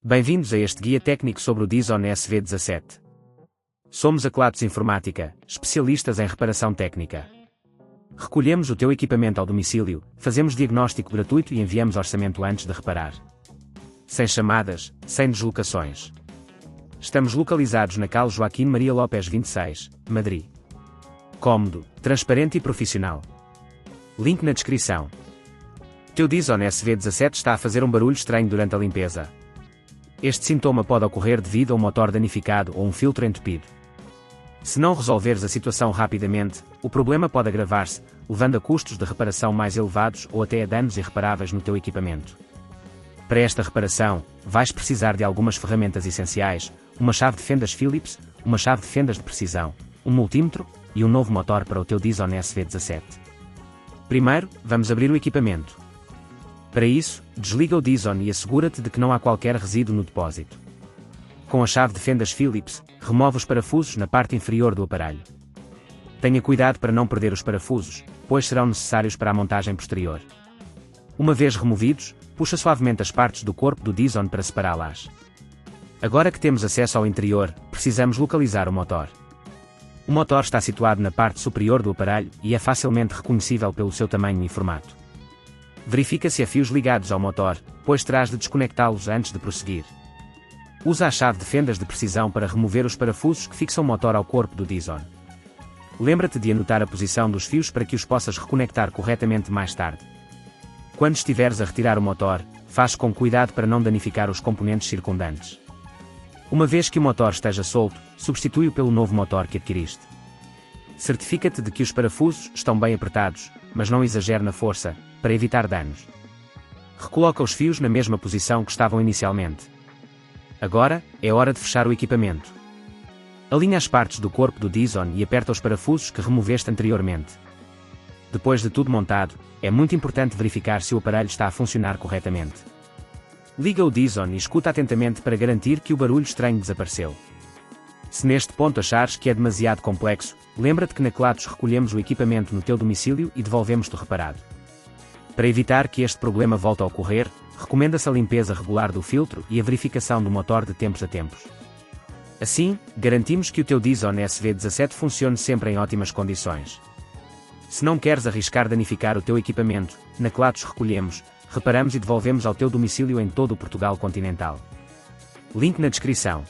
Bem-vindos a este guia técnico sobre o Dyson SV17. Somos a Kelatos Informática, especialistas em reparação técnica. Recolhemos o teu equipamento ao domicílio, fazemos diagnóstico gratuito e enviamos orçamento antes de reparar. Sem chamadas, sem deslocações. Estamos localizados na Cal Joaquim Maria Lopes 26, Madrid. Cômodo, transparente e profissional. Link na descrição. O teu Dyson SV17 está a fazer um barulho estranho durante a limpeza. Este sintoma pode ocorrer devido a um motor danificado ou um filtro entupido. Se não resolveres a situação rapidamente, o problema pode agravar-se, levando a custos de reparação mais elevados ou até a danos irreparáveis no teu equipamento. Para esta reparação, vais precisar de algumas ferramentas essenciais: uma chave de fendas Phillips, uma chave de fendas de precisão, um multímetro e um novo motor para o teu Dyson SV17. Primeiro, vamos abrir o equipamento. Para isso, desliga o Dyson e assegura-te de que não há qualquer resíduo no depósito. Com a chave de fendas Phillips, remove os parafusos na parte inferior do aparelho. Tenha cuidado para não perder os parafusos, pois serão necessários para a montagem posterior. Uma vez removidos, puxa suavemente as partes do corpo do Dyson para separá-las. Agora que temos acesso ao interior, precisamos localizar o motor. O motor está situado na parte superior do aparelho e é facilmente reconhecível pelo seu tamanho e formato. Verifica se há fios ligados ao motor, pois terás de desconectá-los antes de prosseguir. Usa a chave de fendas de precisão para remover os parafusos que fixam o motor ao corpo do Dyson. Lembra-te de anotar a posição dos fios para que os possas reconectar corretamente mais tarde. Quando estiveres a retirar o motor, faz com cuidado para não danificar os componentes circundantes. Uma vez que o motor esteja solto, substitui-o pelo novo motor que adquiriste. Certifica-te de que os parafusos estão bem apertados, mas não exagere na força, para evitar danos. Recoloca os fios na mesma posição que estavam inicialmente. Agora, é hora de fechar o equipamento. Alinha as partes do corpo do Dyson e aperta os parafusos que removeste anteriormente. Depois de tudo montado, é muito importante verificar se o aparelho está a funcionar corretamente. Liga o Dyson e escuta atentamente para garantir que o barulho estranho desapareceu. Se neste ponto achares que é demasiado complexo, lembra-te que na Kelatos recolhemos o equipamento no teu domicílio e devolvemos-te reparado. Para evitar que este problema volte a ocorrer, recomenda-se a limpeza regular do filtro e a verificação do motor de tempos a tempos. Assim, garantimos que o teu Dyson SV17 funcione sempre em ótimas condições. Se não queres arriscar danificar o teu equipamento, na Kelatos recolhemos, reparamos e devolvemos ao teu domicílio em todo o Portugal continental. Link na descrição.